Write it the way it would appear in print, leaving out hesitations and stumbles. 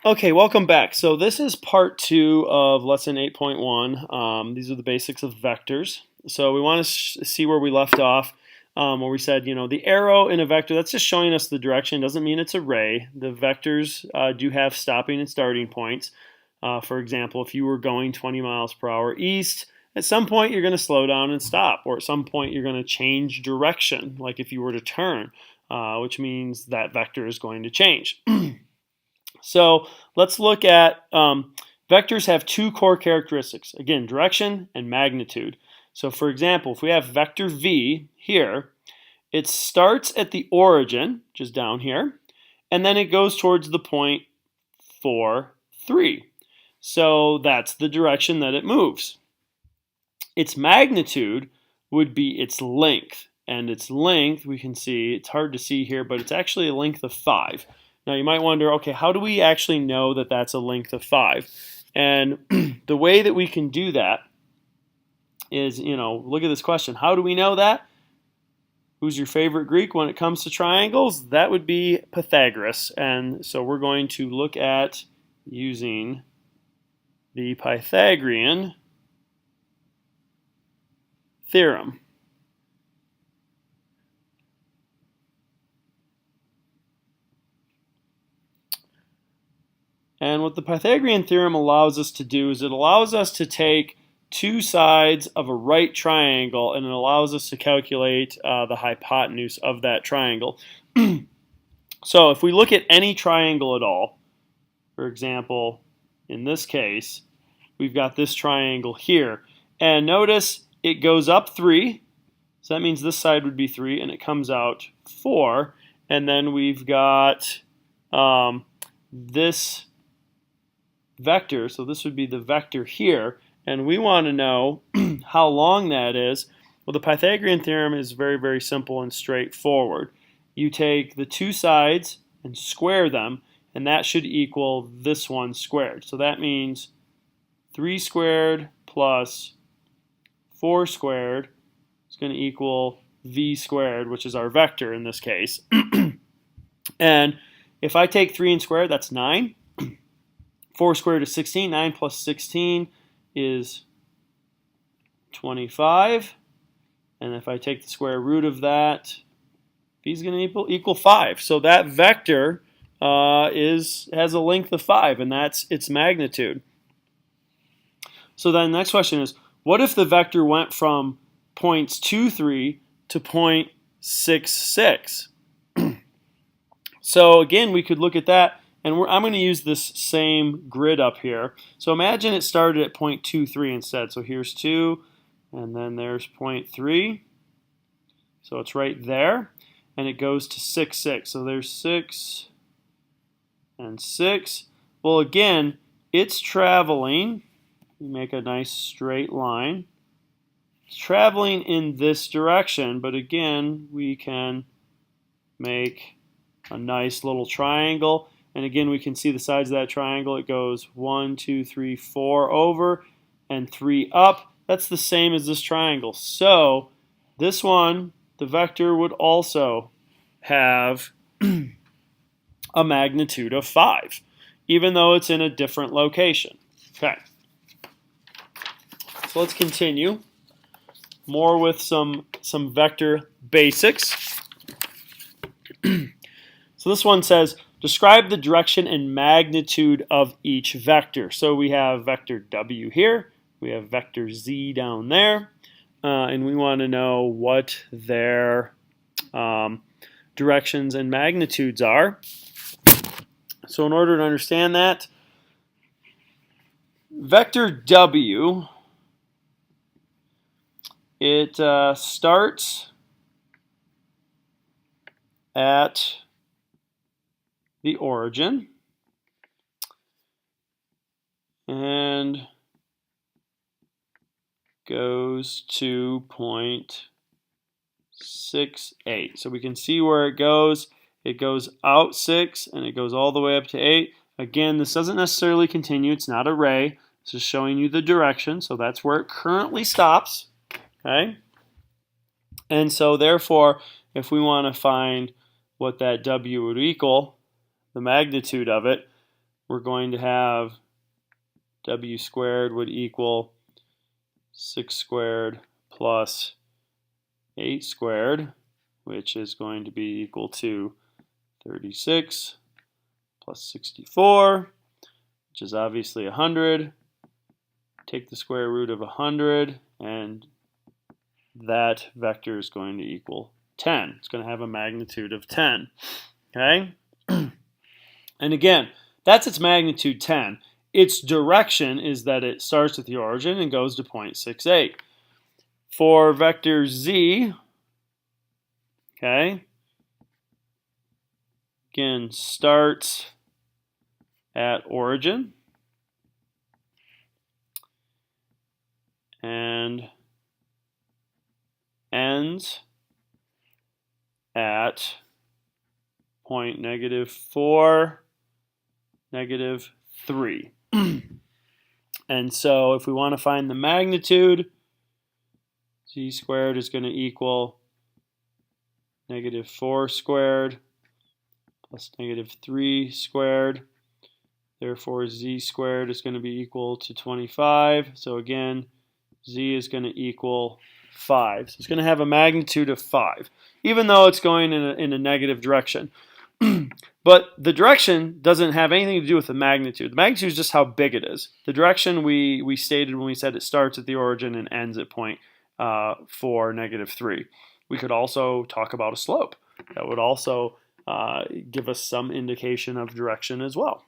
Okay, welcome back. So this is part 2 of lesson 8.1. These are the basics of vectors. So we want to see where we left off, where we said, the arrow in a vector, that's just showing us the direction. Doesn't mean it's a ray. The vectors do have stopping and starting points. For example, if you were going 20 miles per hour east, at some point you're going to slow down and stop, or at some point you're going to change direction, like if you were to turn, which means that vector is going to change. So let's look at vectors have two core characteristics. Again, direction and magnitude. So for example, if we have vector v here, it starts at the origin, which is down here, and then it goes towards the point 4, 3. So that's the direction that it moves. Its magnitude would be its length. And its length, we can see, it's hard to see here, but it's actually a length of 5. Now you might wonder, okay, how do we actually know that that's a length of 5? And the way that we can do that is, look at this question. How do we know that? Who's your favorite Greek when it comes to triangles? That would be Pythagoras. And so we're going to look at using the Pythagorean theorem. And what the Pythagorean theorem allows us to do is it allows us to take two sides of a right triangle and it allows us to calculate the hypotenuse of that triangle. So if we look at any triangle at all, for example, in this case, we've got this triangle here. And notice it goes up 3, so that means this side would be 3, and it comes out 4. And then we've got this vector, so this would be the vector here, and we want to know how long that is. Well, the Pythagorean theorem is very, very simple and straightforward. You take the two sides and square them, and that should equal this one squared. So that means 3 squared plus 4 squared is going to equal v squared, which is our vector in this case. And if I take 3 and square, that's 9. 4 squared is 16. 9 plus 16 is 25. And if I take the square root of that, v is going to equal 5. So that vector has a length of 5, and that's its magnitude. So then the next question is, what if the vector went from points 2, 3 to point 6, 6? So again, we could look at that. And I'm going to use this same grid up here. So imagine it started at point 2, 3 instead. So here's 2, and then there's point 3. So it's right there. And it goes to 6, 6. So there's 6 and 6. Well, again, it's traveling. We make a nice straight line. It's traveling in this direction. But again, we can make a nice little triangle. And again, we can see the sides of that triangle. It goes 1, 2, 3, 4 over and 3 up. That's the same as this triangle. So this one, the vector would also have a magnitude of 5, even though it's in a different location. Okay. So let's continue. More with some vector basics. So this one says, describe the direction and magnitude of each vector. So we have vector w here, we have vector z down there, and we want to know what their directions and magnitudes are. So in order to understand that, vector w, it starts at the origin and goes to point 6, 8. So we can see where it goes. It goes out 6 and it goes all the way up to 8. Again, this doesn't necessarily continue. It's not a ray. It's just showing you the direction. So that's where it currently stops. Okay? And so therefore, if we want to find what that w would equal, the magnitude of it, we're going to have w squared would equal 6 squared plus 8 squared, which is going to be equal to 36 plus 64, which is obviously 100. Take the square root of 100, and that vector is going to equal 10. It's going to have a magnitude of 10. Okay? And again, that's its magnitude 10. Its direction is that it starts at the origin and goes to 0.68. For vector z, okay, again, starts at origin and ends at point -4, -3. And so if we want to find the magnitude, z squared is going to equal -4 squared plus -3 squared. Therefore, z squared is going to be equal to 25. So again, z is going to equal 5. So it's going to have a magnitude of 5, even though it's going in a negative direction. But the direction doesn't have anything to do with the magnitude. The magnitude is just how big it is. The direction we stated when we said it starts at the origin and ends at point 4, -3. We could also talk about a slope. That would also give us some indication of direction as well.